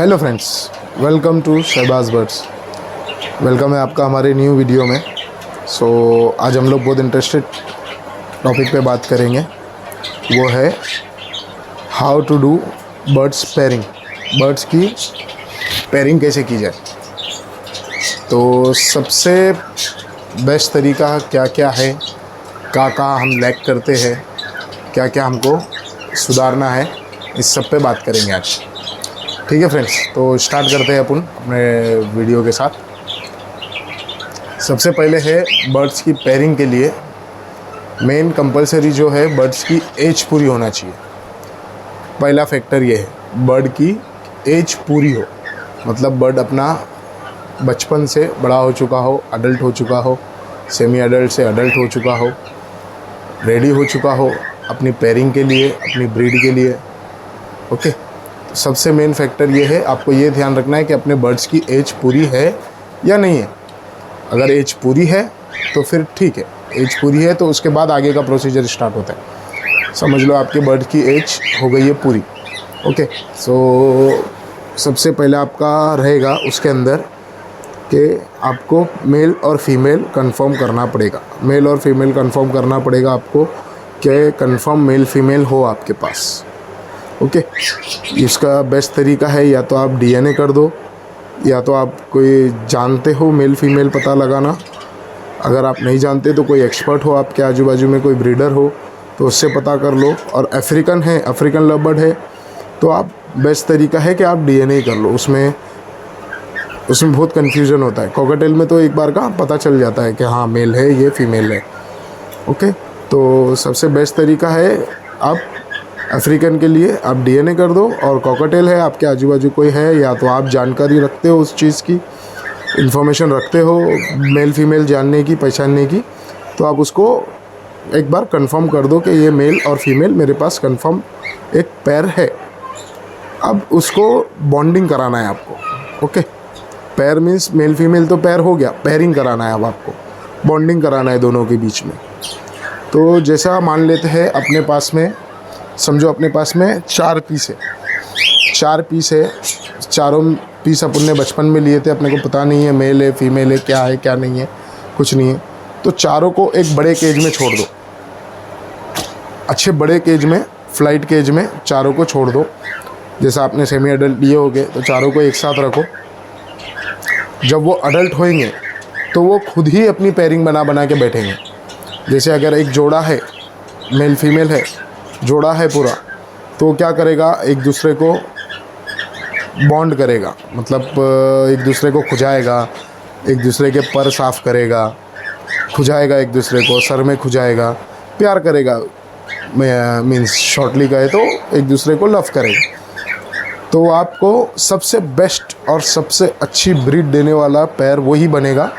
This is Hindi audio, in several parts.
Hello friends, welcome to Shahbaz birds. Welcome है आपका हमारे न्यू वीडियो में। आज हम लोग बहुत इंटरेस्टेड टॉपिक पे बात करेंगे, वो है how to do birds pairing. Birds की पेयरिंग कैसे की जाए। तो सबसे बेस्ट तरीका क्या क्या है, कहाँ हम लैग करते हैं, क्या क्या हमको सुधारना है, इस सब पे बात करेंगे आज। ठीक है फ्रेंड्स, तो स्टार्ट करते हैं अपन अपने वीडियो के साथ। सबसे पहले है बर्ड्स की पेयरिंग के लिए मेन कंपलसरी जो है बर्ड्स की एज पूरी होना चाहिए। पहला फैक्टर ये है, बर्ड की एज पूरी हो, मतलब बर्ड अपना बचपन से बड़ा हो चुका हो, अडल्ट हो चुका हो, सेमी अडल्ट से अडल्ट हो चुका हो, रेडी हो चुका हो अपनी पेयरिंग के लिए, अपनी ब्रीड के लिए। ओके, सबसे मेन फैक्टर ये है, आपको ये ध्यान रखना है कि अपने बर्ड्स की एज पूरी है या नहीं है। अगर एज पूरी है तो फिर ठीक है, एज पूरी है तो उसके बाद आगे का प्रोसीजर स्टार्ट होता है। समझ लो आपके बर्ड की एज हो गई है पूरी। ओके, सबसे पहले आपका रहेगा उसके अंदर कि आपको मेल और फीमेल कंफर्म करना पड़ेगा। मेल और फीमेल कंफर्म करना पड़ेगा आपको कि कंफर्म मेल फीमेल हो आपके पास। ओके, इसका बेस्ट तरीका है या तो आप डीएनए कर दो, या तो आप कोई जानते हो मेल फीमेल पता लगाना। अगर आप नहीं जानते तो कोई एक्सपर्ट हो आपके आजू बाजू में, कोई ब्रीडर हो तो उससे पता कर लो। और अफ्रीकन है, अफ्रीकन लव है, तो आप बेस्ट तरीका है कि आप डीएनए कर लो। उसमें बहुत कन्फ्यूज़न होता है। कॉकटेल में तो एक बार का पता चल जाता है कि हाँ मेल है, ये फीमेल है। ओके, तो सबसे बेस्ट तरीका है आप अफ्रीकन के लिए आप डीएनए कर दो। और कॉकटेल है, आपके आजू बाजू कोई है, या तो आप जानकारी रखते हो उस चीज़ की, इन्फॉर्मेशन रखते हो मेल फीमेल जानने की, पहचानने की, तो आप उसको एक बार कंफर्म कर दो कि ये मेल और फीमेल मेरे पास कंफर्म एक पेयर है। अब उसको बॉन्डिंग कराना है आपको। Okay, pair means male female तो पेयर हो गया, पेयरिंग कराना है। अब आपको बॉन्डिंग कराना है दोनों के बीच में। तो जैसा मान लेते हैं अपने पास में, समझो अपने पास में 4 पीस है, 4 पीस है। चारों पीस अपन ने बचपन में लिए थे, अपने को पता नहीं है मेल है फीमेल है, क्या है क्या नहीं है, कुछ नहीं है। तो चारों को एक बड़े केज में छोड़ दो, अच्छे बड़े केज में, फ्लाइट केज में चारों को छोड़ दो। जैसा आपने सेमी अडल्ट लिए होंगे तो चारों को एक साथ रखो। जब वो अडल्ट होंगे तो वो खुद ही अपनी पेयरिंग बना के बैठेंगे। जैसे अगर एक जोड़ा है, मेल फीमेल है, जोड़ा है पूरा, तो क्या करेगा, एक दूसरे को बॉन्ड करेगा, मतलब एक दूसरे को खुजाएगा, एक दूसरे के पर साफ़ करेगा, खुजाएगा एक दूसरे को, सर में खुजाएगा, प्यार करेगा, मीन्स शॉर्टली कहे तो एक दूसरे को लव करेगा। तो आपको सबसे बेस्ट और सबसे अच्छी ब्रीड देने वाला पेयर वही बनेगा।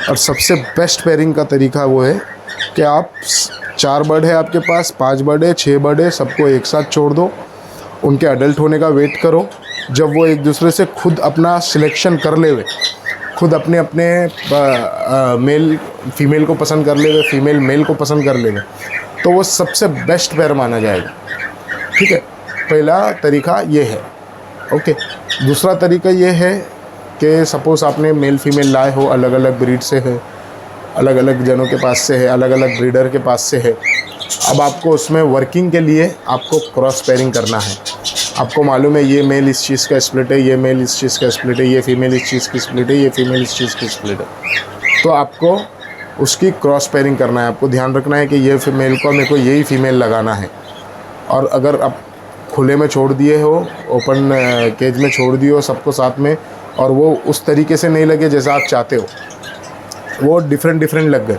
और सबसे बेस्ट पेयरिंग का तरीका वो है कि आप 4 बर्ड है आपके पास, 5 बर्ड है, 6 बर्ड है, सबको एक साथ छोड़ दो। उनके अडल्ट होने का वेट करो। जब वो एक दूसरे से खुद अपना सिलेक्शन कर ले, खुद अपने मेल फीमेल को पसंद कर ले, फीमेल मेल को पसंद कर ले, तो वो सबसे बेस्ट पेयर माना जाएगा। ठीक है, पहला तरीका ये है। ओके, दूसरा तरीका ये है कि सपोज़ आपने मेल फीमेल लाए हो, अलग अलग ब्रीड से है, अलग अलग जनों के पास से है, अलग अलग ब्रीडर के पास से है। अब आपको उसमें वर्किंग के लिए आपको क्रॉस पेयरिंग करना है। आपको मालूम है ये मेल इस चीज़ का स्प्लिट है, ये मेल इस चीज़ का स्प्लिट है, ये फीमेल इस चीज़ की स्प्लिट है, ये फीमेल इस चीज़ की स्प्लिट है, तो आपको उसकी क्रॉस पेयरिंग करना है। आपको ध्यान रखना है कि ये फीमेल को मेरे को यही फीमेल लगाना है। और अगर आप खुले में छोड़ दिए हो, ओपन केज में छोड़ दिए हो सबको साथ में, और वो उस तरीके से नहीं लगे जैसा आप चाहते हो, वो डिफरेंट लग गए,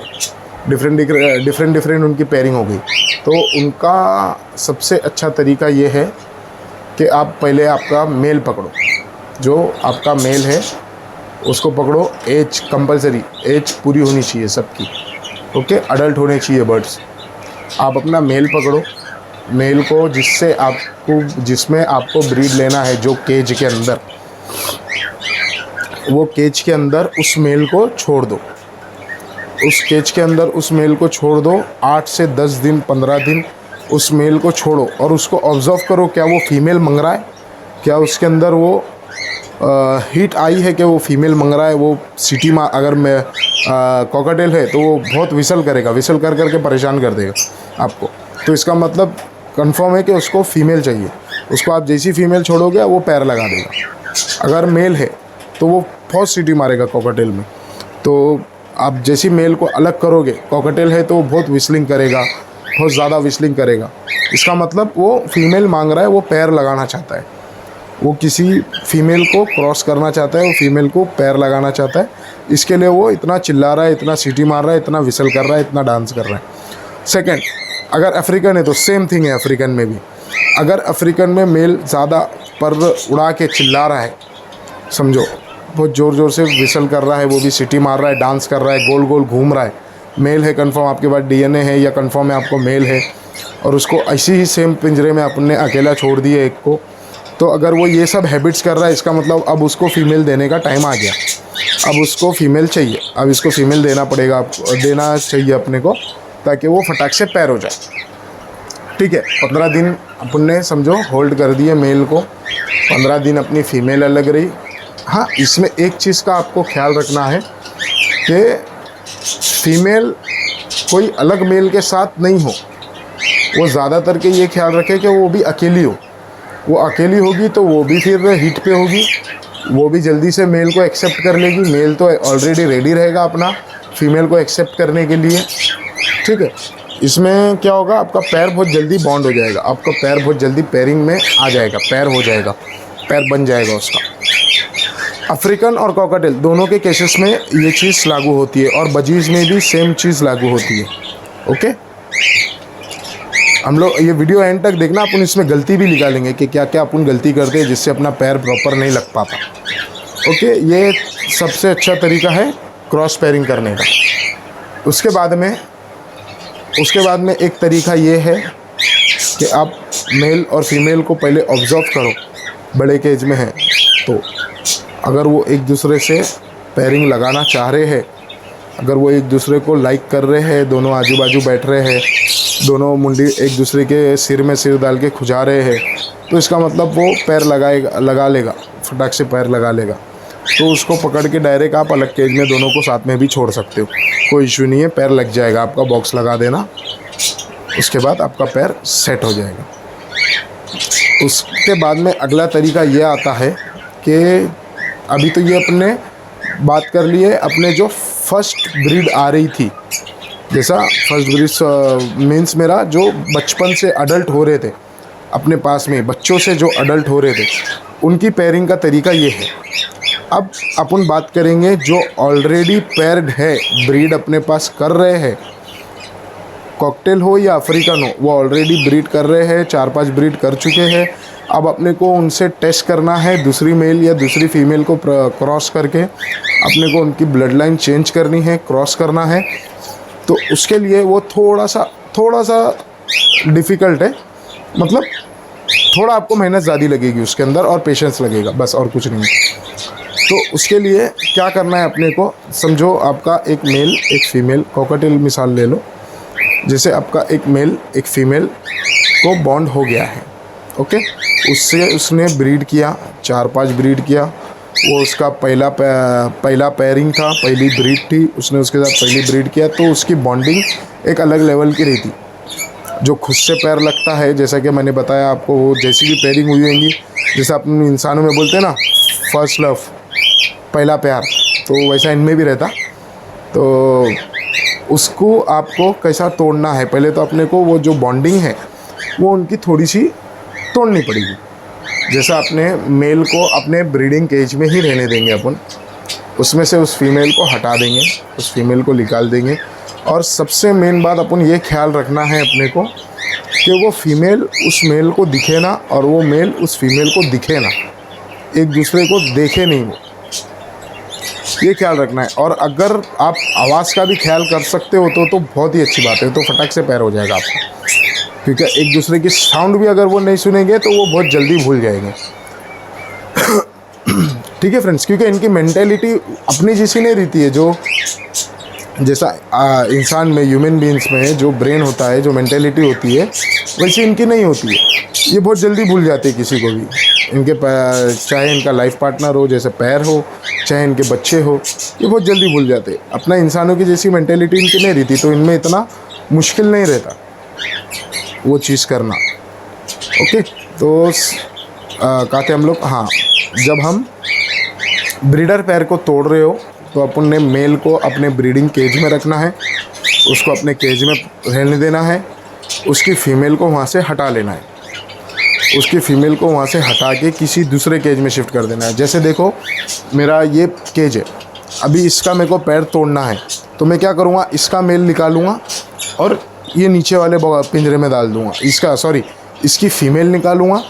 डिफरेंट उनकी पेयरिंग हो गई, तो उनका सबसे अच्छा तरीका ये है कि आप पहले आपका मेल पकड़ो, जो आपका मेल है उसको पकड़ो। एज कंपलसरी, एज पूरी होनी चाहिए सबकी। ओके, अडल्ट होने चाहिए बर्ड्स। आप अपना मेल पकड़ो, मेल को जिसमें आपको ब्रीड लेना है, जो केज के अंदर, वो केज के अंदर उस मेल को छोड़ दो। उस केज के अंदर उस मेल को छोड़ दो। 8 से 10 दिन, 15 दिन उस मेल को छोड़ो और उसको ऑब्जर्व करो, क्या वो फीमेल मंग रहा है, क्या उसके अंदर वो हीट आई है कि वो फीमेल मंग रहा है, वो सिटी में अगर मैं कॉकटेल है तो वो बहुत विसल करेगा, विसल कर करके परेशान कर देगा आपको। तो इसका मतलब कंफर्म है कि उसको फीमेल चाहिए। उसको आप जैसी फीमेल छोड़ोगे वो पैर लगा देगा। अगर मेल है तो वो बहुत सीटी मारेगा कॉकटेल में। तो आप जैसी मेल को अलग करोगे, कॉकटेल है तो वो बहुत विस्लिंग करेगा, बहुत ज़्यादा विस्लिंग करेगा। इसका मतलब वो फीमेल मांग रहा है, वो पैर लगाना चाहता है, वो किसी फीमेल को क्रॉस करना चाहता है, वो फीमेल को पैर लगाना चाहता है। इसके लिए वो इतना चिल्ला रहा है, इतना सीटी मार रहा है, इतना विसल कर रहा है, इतना डांस कर रहा है। सेकंड, अगर अफ्रीकन है तो सेम थिंग है अफ्रीकन में भी। अगर अफ्रीकन में मेल ज़्यादा पर उड़ा के चिल्ला रहा है, समझो बहुत ज़ोर ज़ोर से विसल कर रहा है, वो भी सीटी मार रहा है, डांस कर रहा है, गोल गोल घूम रहा है, मेल है कंफर्म, आपके पास डीएनए है या कंफर्म है आपको मेल है, और उसको ऐसी ही सेम पिंजरे में अपने अकेला छोड़ दिए एक को, तो अगर वो ये सब हैबिट्स कर रहा है, इसका मतलब अब उसको फीमेल देने का टाइम आ गया। अब उसको फीमेल चाहिए, अब इसको फीमेल देना पड़ेगा, देना चाहिए अपने को, ताकि वो फटाक से पैर हो जाए। ठीक है, 15 दिन अपन ने समझो होल्ड कर दिए मेल को, 15 दिन अपनी फ़ीमेल अलग रही। हाँ, इसमें एक चीज़ का आपको ख्याल रखना है कि फ़ीमेल कोई अलग मेल के साथ नहीं हो। वो ज़्यादातर के ये ख्याल रखे कि वो भी अकेली हो। वो अकेली होगी तो वो भी फिर हीट पे होगी, वो भी जल्दी से मेल को एक्सेप्ट कर लेगी। मेल तो ऑलरेडी रेडी रहेगा अपना फ़ीमेल को एक्सेप्ट करने के लिए। ठीक है, इसमें क्या होगा, आपका पैर बहुत जल्दी बॉन्ड हो जाएगा, आपका पैर बहुत जल्दी पेयरिंग में आ जाएगा, पैर हो जाएगा, पैर बन जाएगा उसका। अफ्रीकन और कॉकटेल दोनों के केसेस में ये चीज़ लागू होती है, और बजीज में भी सेम चीज़ लागू होती है। ओके, हम लोग ये वीडियो एंड तक देखना, अपन इसमें गलती भी निकालेंगे कि क्या क्या अपन गलती करते हैं जिससे अपना पैर प्रॉपर नहीं लग पाता। ओके, ये सबसे अच्छा तरीका है क्रॉस पेयरिंग करने का। उसके बाद में एक तरीका ये है कि आप मेल और फीमेल को पहले ऑब्जर्व करो, बड़े केज में है तो अगर वो एक दूसरे से पेयरिंग लगाना चाह रहे हैं, अगर वो एक दूसरे को लाइक कर रहे हैं, दोनों आजू बाजू बैठ रहे हैं, दोनों मुंडी एक दूसरे के सिर में सिर डाल के खुजा रहे हैं, तो इसका मतलब वो पैर लगा लेगा, फटाक से पैर लगा लेगा। तो उसको पकड़ के डायरेक्ट आप अलग केज में दोनों को साथ में भी छोड़ सकते हो, कोई इशू नहीं है, पैर लग जाएगा आपका, बॉक्स लगा देना, उसके बाद आपका पैर सेट हो जाएगा। उसके बाद में अगला तरीका ये आता है कि अभी तो ये अपने बात कर लिए अपने जो फर्स्ट ब्रीड आ रही थी, जैसा फर्स्ट ब्रीड मीन्स मेरा जो बचपन से अडल्ट हो रहे थे, अपने पास में बच्चों से जो अडल्ट हो रहे थे, उनकी पेयरिंग का तरीका ये है। अब अपन बात करेंगे जो ऑलरेडी पेयर्ड है, ब्रीड अपने पास कर रहे हैं, कॉकटेल हो या अफ्रीकन हो, वो ऑलरेडी ब्रीड कर रहे हैं, 4-5 ब्रीड कर चुके हैं। अब अपने को उनसे टेस्ट करना है, दूसरी मेल या दूसरी फीमेल को क्रॉस करके अपने को उनकी ब्लड लाइन चेंज करनी है, क्रॉस करना है। तो उसके लिए वो थोड़ा सा डिफ़िकल्ट है, मतलब थोड़ा आपको मेहनत ज़्यादा लगेगी उसके अंदर और पेशेंस लगेगा, बस और कुछ नहीं। तो उसके लिए क्या करना है अपने को, समझो आपका एक मेल एक फ़ीमेल, कॉकटेल मिसाल ले लो, जैसे आपका एक मेल एक फ़ीमेल को बॉन्ड हो गया है, ओके, उससे उसने ब्रीड किया, 4-5 ब्रीड किया, वो उसका पहला पेयरिंग था, पहली ब्रीड थी, उसने उसके साथ पहली ब्रीड किया, तो उसकी बॉन्डिंग एक अलग लेवल की रही थी। जो खुद से पैर लगता है, जैसा कि मैंने बताया आपको, वो जैसी भी पेयरिंग हुई होंगी, जैसे अपन इंसानों में बोलते हैं ना फर्स्ट लव, पहला प्यार, तो वैसा इनमें भी रहता। तो उसको आपको कैसा तोड़ना है, पहले तो अपने को वो जो बॉन्डिंग है वो उनकी थोड़ी सी तोड़नी पड़ेगी। जैसा अपने मेल को अपने ब्रीडिंग केज में ही रहने देंगे अपन, उसमें से उस फीमेल को हटा देंगे, उस फीमेल को निकाल देंगे। और सबसे मेन बात अपन ये ख्याल रखना है अपने को कि वो फीमेल उस मेल को दिखे ना और वो मेल उस फीमेल को दिखे ना, एक दूसरे को देखे नहीं, वो ये ख्याल रखना है। और अगर आप आवाज़ का भी ख्याल कर सकते हो तो बहुत ही अच्छी बात है, तो फटाक से पैर हो जाएगा आपका, क्योंकि एक दूसरे की साउंड भी अगर वो नहीं सुनेंगे तो वो बहुत जल्दी भूल जाएंगे। ठीक है फ्रेंड्स, क्योंकि इनकी मेंटेलिटी अपनी जैसी नहीं रहती है। जो जैसा इंसान में, ह्यूमन बीइंग्स में जो ब्रेन होता है, जो मेंटेलिटी होती है, वैसे इनकी नहीं होती है। ये बहुत जल्दी भूल जाते हैं किसी को भी। इनके चाहे इनका लाइफ पार्टनर हो, जैसे पैर हो, चाहे इनके बच्चे हो, ये बहुत जल्दी भूल जाते हैं। अपना इंसानों की जैसी मेंटेलिटी इनकी नहीं रहती, तो इनमें इतना मुश्किल नहीं रहता वो चीज़ करना। ओके, तो कहते हम लोग, हाँ, जब हम ब्रीडर पैर को तोड़ रहे हो तो अपन ने मेल को अपने ब्रीडिंग केज में रखना है, उसको अपने केज में रहने देना है, उसकी फ़ीमेल को वहाँ से हटा लेना है, उसकी फ़ीमेल को वहाँ से हटा के किसी दूसरे केज में शिफ्ट कर देना है। जैसे देखो, मेरा ये केज है, अभी इसका मेरे को पैर तोड़ना है, तो मैं क्या करूँगा, इसका मेल निकालूँगा और ये नीचे वाले पिंजरे में डाल दूँगा, इसकी फ़ीमेल निकालूँगा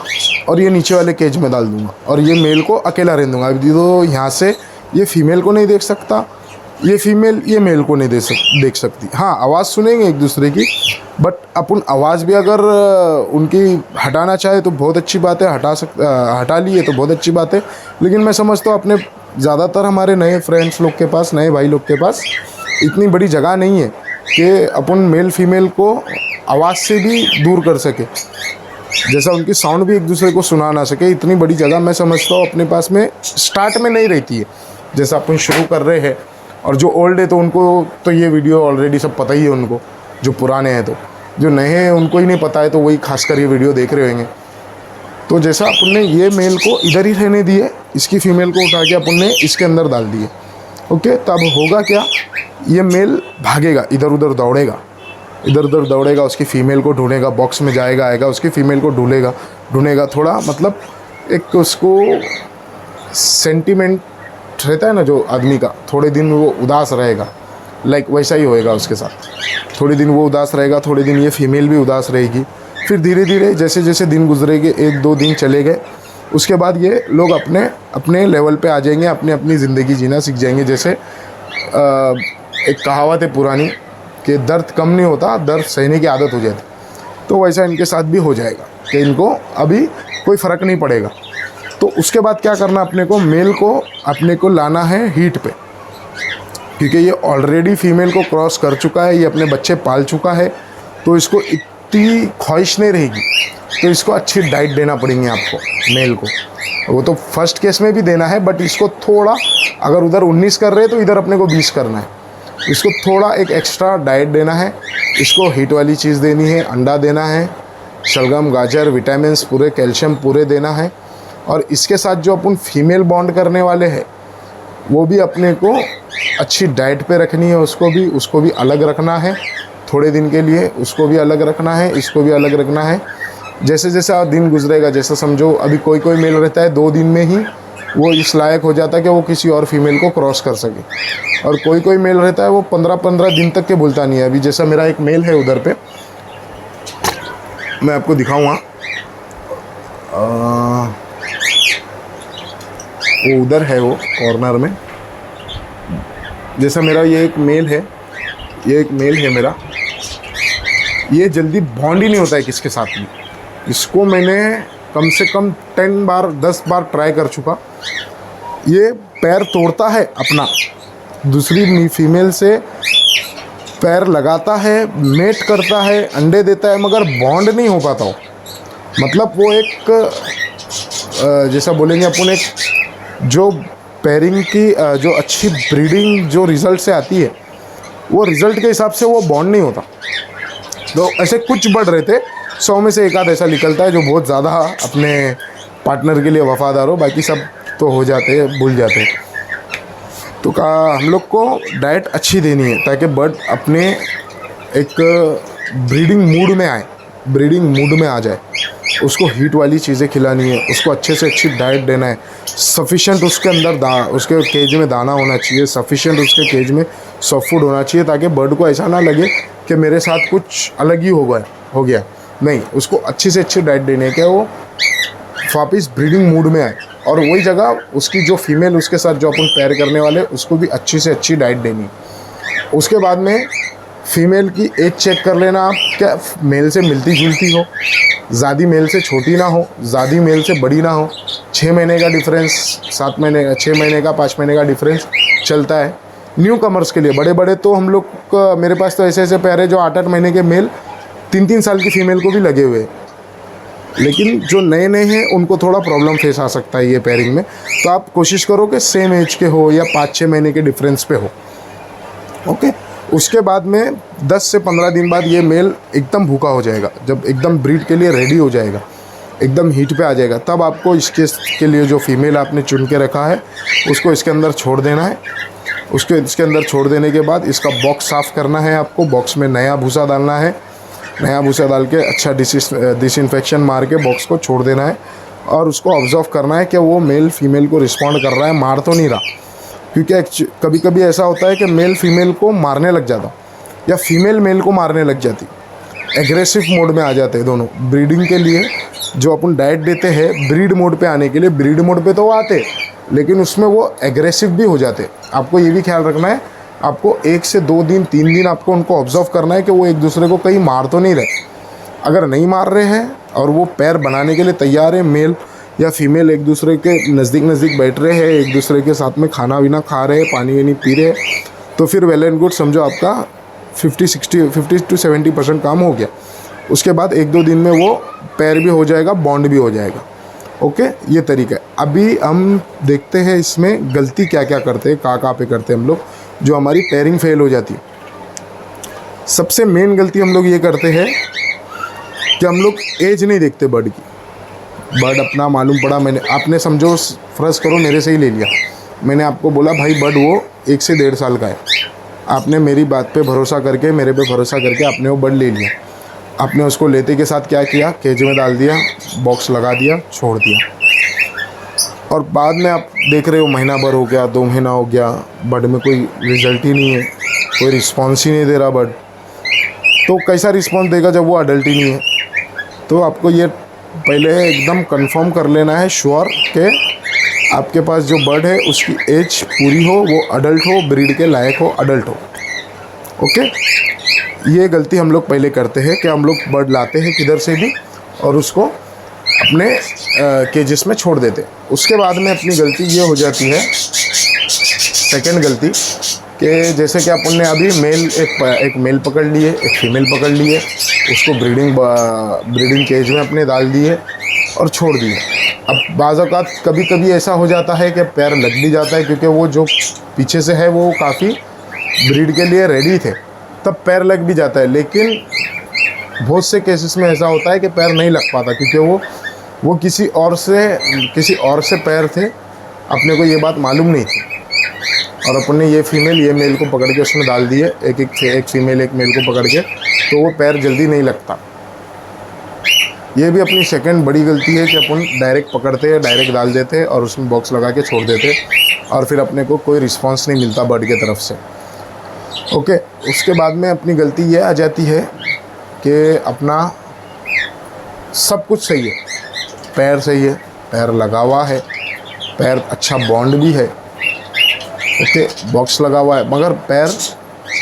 और ये नीचे वाले केज में डाल दूँगा, और ये मेल को अकेला रहने दूँगा। अभी तो यहाँ से ये फ़ीमेल को नहीं देख सकता, ये फ़ीमेल ये मेल को नहीं देख सकती। हाँ, आवाज़ सुनेंगे एक दूसरे की, बट अपन आवाज़ भी अगर उनकी हटाना चाहे तो बहुत अच्छी बात है, हटा लिए तो बहुत अच्छी बात है। लेकिन मैं समझता हूँ अपने ज़्यादातर हमारे नए फ्रेंड्स लोग के पास, नए भाई लोग के पास इतनी बड़ी जगह नहीं है कि अपन मेल फीमेल को आवाज़ से भी दूर कर सके, जैसा उनकी साउंड भी एक दूसरे को सुना ना सके। इतनी बड़ी जगह मैं समझता हूँ अपने पास में स्टार्ट में नहीं रहती है। जैसा अपन शुरू कर रहे हैं, और जो ओल्ड है तो उनको तो ये वीडियो ऑलरेडी सब पता ही है उनको, जो पुराने हैं, तो जो नए हैं उनको ही नहीं पता है, तो वही खासकर ये वीडियो देख रहे होंगे। तो जैसा अपन ने ये मेल को इधर ही रहने दिए, इसकी फ़ीमेल को उठा के अपन ने इसके अंदर डाल दिए। ओके, तब होगा क्या, ये मेल भागेगा, इधर उधर दौड़ेगा, उसकी फ़ीमेल को ढूंढेगा, बॉक्स में जाएगा, आएगा, उसकी फ़ीमेल को ढूंढेगा। थोड़ा मतलब एक उसको सेंटिमेंट रहता है ना जो आदमी का, थोड़े दिन वो उदास रहेगा, लाइक वैसा ही होएगा उसके साथ। थोड़े दिन वो उदास रहेगा, थोड़े दिन ये फ़ीमेल भी उदास रहेगी। फिर धीरे धीरे जैसे जैसे दिन गुजरेंगे, 1-2 दिन चले गए, उसके बाद ये लोग अपने लेवल पे आ जाएंगे, अपनी ज़िंदगी जीना सीख जाएंगे। जैसे एक कहावत है पुरानी कि दर्द कम नहीं होता, दर्द सहने की आदत हो जाती। तो वैसा इनके साथ भी हो जाएगा कि इनको अभी कोई फ़र्क नहीं पड़ेगा। तो उसके बाद क्या करना, अपने को मेल को अपने को लाना है हीट पे, क्योंकि ये ऑलरेडी फ़ीमेल को क्रॉस कर चुका है, ये अपने बच्चे पाल चुका है, तो इसको इतनी ख्वाहिश नहीं रहेगी। तो इसको अच्छी डाइट देना पड़ेंगे आपको, मेल को। वो तो फर्स्ट केस में भी देना है, बट इसको थोड़ा, अगर उधर 19 कर रहे हैं तो इधर अपने को 20 करना है। इसको थोड़ा एक एक्स्ट्रा डाइट देना है, इसको हीट वाली चीज़ देनी है, अंडा देना है, शलगम, गाजर, विटामिन्स पूरे, कैल्शियम पूरे देना है। और इसके साथ जो अपन फीमेल बॉन्ड करने वाले हैं, वो भी अपने को अच्छी डाइट पे रखनी है, उसको भी अलग रखना है थोड़े दिन के लिए, उसको भी अलग रखना है, इसको भी अलग रखना है। जैसे जैसे दिन गुजरेगा, जैसा समझो अभी कोई मेल रहता है 2 दिन में ही वो इस लायक हो जाता है कि वो किसी और फीमेल को क्रॉस कर सके, और कोई मेल रहता है वो 15-15 दिन तक के बोलता नहीं है। अभी जैसा मेरा एक मेल है उधर पे, मैं आपको दिखाऊंगा, वो उधर है, वो कॉर्नर में। जैसा मेरा ये एक मेल है मेरा, ये जल्दी बॉन्ड ही नहीं होता है किसके साथ भी। इसको मैंने कम से कम 10 बार ट्राई कर चुका। ये पैर तोड़ता है अपना, दूसरी फीमेल से पैर लगाता है, मेट करता है, अंडे देता है, मगर बॉन्ड नहीं हो पाता हो। मतलब वो एक जैसा बोलेंगे अपन, एक जो पेयरिंग की जो अच्छी ब्रीडिंग जो रिज़ल्ट से आती है, वो रिज़ल्ट के हिसाब से वो बॉन्ड नहीं होता। तो ऐसे कुछ बढ़ रहे थे, 100 में से एक आध ऐसा निकलता है जो बहुत ज़्यादा अपने पार्टनर के लिए वफ़ादार हो, बाकी सब तो हो जाते हैं, भूल जाते हैं। तो हम लोग को डाइट अच्छी देनी है ताकि बर्ड अपने एक ब्रीडिंग मूड में आ जाए। उसको हीट वाली चीज़ें खिलानी है, उसको अच्छे से अच्छी डाइट देना है, सफिशेंट उसके अंदर उसके केज में दाना होना चाहिए, सफिशेंट उसके केज में सॉफ्ट फूड होना चाहिए, ताकि बर्ड को ऐसा ना लगे कि मेरे साथ कुछ अलग ही हो गया। नहीं, उसको अच्छी से अच्छी डाइट देने के वो वापस ब्रीडिंग मूड में आए, और वही जगह उसकी जो फीमेल उसके साथ जो अपन पैर करने वाले, उसको भी अच्छी से अच्छी डाइट देनी। उसके बाद में फीमेल की एज चेक कर लेना आप, क्या मेल से मिलती जुलती हो, ज़्यादा मेल से छोटी ना हो, ज़्यादा मेल से बड़ी ना हो। 6 महीने का डिफरेंस, 7 महीने का, 6 महीने का, 5 महीने का डिफरेंस चलता है। न्यू कमर्स के लिए। बड़े बड़े तो हम लोग मेरे पास तो ऐसे ऐसे पैर है जो 8-8 महीने के मेल 3-3 साल की फीमेल को भी लगे हुए हैं, लेकिन जो नए नए हैं उनको थोड़ा प्रॉब्लम फेस आ सकता है ये पेयरिंग में। तो आप कोशिश करो कि सेम एज के हो या 5-6 महीने के डिफरेंस पे हो। ओके, उसके बाद में 10 से 15 दिन बाद ये मेल एकदम भूखा हो जाएगा, जब एकदम ब्रीड के लिए रेडी हो जाएगा, एकदम हीट पे आ जाएगा, तब आपको इसके लिए जो फीमेल आपने चुन के रखा है उसको इसके अंदर छोड़ देना है। उसको इसके अंदर छोड़ देने के बाद इसका बॉक्स साफ़ करना है आपको। बॉक्स में नया भूसा डालना है, नया भूसा डाल के अच्छा डिसइंफेक्शन मार के बॉक्स को छोड़ देना है और उसको ऑब्जर्व करना है कि वो मेल फीमेल को रिस्पॉन्ड कर रहा है, मार तो नहीं रहा। क्योंकि कभी कभी ऐसा होता है कि मेल फीमेल को मारने लग जाता या फीमेल मेल को मारने लग जाती, एग्रेसिव मोड में आ जाते हैं दोनों। ब्रीडिंग के लिए जो अपन डाइट देते हैं ब्रीड मोड पे आने के लिए, ब्रीड मोड पे तो वो आते लेकिन उसमें वो एग्रेसिव भी हो जाते। आपको ये भी ख्याल रखना है, आपको 1 से 2 दिन 3 दिन आपको उनको ऑब्जर्व करना है कि वो एक दूसरे को कहीं मार तो नहीं रहे। अगर नहीं मार रहे हैं और वो पैर बनाने के लिए तैयार है, मेल या फीमेल एक दूसरे के नज़दीक बैठ रहे हैं, एक दूसरे के साथ में खाना वीना खा रहे हैं, पानी वानी पी रहे हैं, तो फिर वेल एंड गुड, समझो आपका 50 to 70% काम हो गया। उसके बाद 1-2 दिन में वो पैर भी हो जाएगा, बॉन्ड भी हो जाएगा। ओके, ये तरीका है। अभी हम देखते हैं इसमें गलती क्या क्या करते हैं, कहाँ पे करते हैं हम लोग, जो हमारी पेयरिंग फेल हो जाती है। सबसे मेन गलती हम लोग ये करते हैं कि हम लोग एज नहीं देखते बर्ड की। बर्ड अपना मालूम पड़ा, आपने समझो फ़र्ज़ करो मेरे से ही ले लिया, मैंने आपको बोला भाई बर्ड वो 1 से 1.5 साल का है। आपने मेरी बात पे भरोसा करके, मेरे पे भरोसा करके आपने वो बर्ड ले लिया। आपने उसको लेते के साथ क्या किया, केज में डाल दिया, बॉक्स लगा दिया, छोड़ दिया, और बाद में आप देख रहे हो महीना भर हो गया, 2 महीना हो गया, बर्ड में कोई रिज़ल्ट ही नहीं है, कोई रिस्पॉन्स ही नहीं दे रहा बर्ड। तो कैसा रिस्पॉन्स देगा जब वो अडल्ट ही नहीं है? तो आपको ये पहले एकदम कंफर्म कर लेना है, श्योर कि आपके पास जो बर्ड है उसकी एज पूरी हो, वो अडल्ट हो, ब्रीड के लायक हो, अडल्ट हो। ओके, ये गलती हम लोग पहले करते हैं कि हम लोग बर्ड लाते हैं किधर से भी और उसको अपने केजेस में छोड़ देते। उसके बाद में अपनी गलती ये हो जाती है, सेकंड गलती, कि जैसे कि अपन ने अभी एक मेल पकड़ लिए, एक फीमेल पकड़ लिए, उसको ब्रीडिंग केज में अपने डाल दिए और छोड़ दिए। अब बाज़ औक़ात कभी कभी ऐसा हो जाता है कि पैर लग भी जाता है, क्योंकि वो जो पीछे से है वो काफ़ी ब्रीड के लिए रेडी थे, तब पैर लग भी जाता है। लेकिन बहुत से केसेस में ऐसा होता है कि पैर नहीं लग पाता, क्योंकि वो किसी और से पैर थे, अपने को ये बात मालूम नहीं थी, और अपन ने ये फीमेल ये मेल को पकड़ के उसमें डाल दिए, एक फीमेल एक मेल को पकड़ के, तो वो पैर जल्दी नहीं लगता। ये भी अपनी सेकंड बड़ी गलती है कि अपन डायरेक्ट पकड़ते हैं, डायरेक्ट डाल देते हैं और उसमें बॉक्स लगा के छोड़ देते हैं, और फिर अपने को कोई रिस्पांस नहीं मिलता बर्ड की तरफ से। ओके, उसके बाद में अपनी गलती ये आ जाती है कि अपना सब कुछ सही है, पैर सही है, पैर लगा हुआ है, पैर अच्छा बॉन्ड भी है, ओके, बॉक्स लगा हुआ है, मगर पैर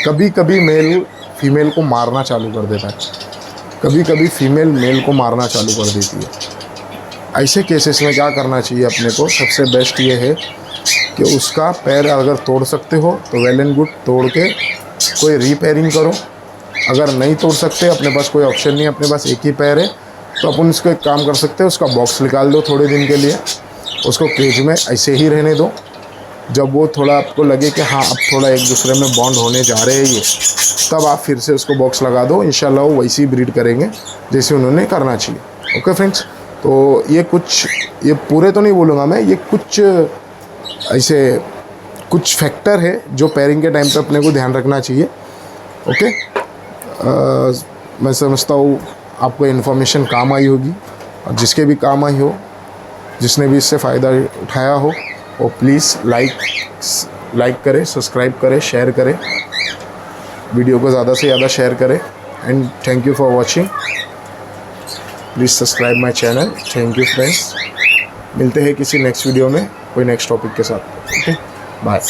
कभी कभी मेल फीमेल को मारना चालू कर देता है, कभी कभी फीमेल मेल को मारना चालू कर देती है। ऐसे केसेस में क्या करना चाहिए अपने को? सबसे बेस्ट ये है कि उसका पैर अगर तोड़ सकते हो तो वेल एंड गुड, तोड़ के कोई रिपेयरिंग करो। अगर नहीं तोड़ सकते, अपने पास कोई ऑप्शन नहीं, अपने पास एक ही पैर है, तो अपन इसको एक काम कर सकते हैं, उसका बॉक्स निकाल दो थोड़े दिन के लिए, उसको केज में ऐसे ही रहने दो। जब वो थोड़ा आपको लगे कि हाँ अब थोड़ा एक दूसरे में बॉन्ड होने जा रहे हैं ये, तब आप फिर से उसको बॉक्स लगा दो। इंशाल्लाह वो वैसे ही ब्रीड करेंगे जैसे उन्होंने करना चाहिए। ओके फ्रेंड्स, तो ये पूरे तो नहीं बोलूँगा मैं, ये कुछ फैक्टर है जो पेयरिंग के टाइम पे अपने को ध्यान रखना चाहिए। ओके, मैं समझता हूँ आपको इन्फॉर्मेशन काम आई होगी, और जिसके भी काम आई हो, जिसने भी इससे फ़ायदा उठाया हो, वो प्लीज़ लाइक करें, सब्सक्राइब करें, शेयर करें, वीडियो को ज़्यादा से ज़्यादा शेयर करें। And thank you for watching, please subscribe my channel. Thank you friends, मिलते हैं किसी नेक्स्ट वीडियो में कोई नेक्स्ट टॉपिक के साथ। Okay, bye.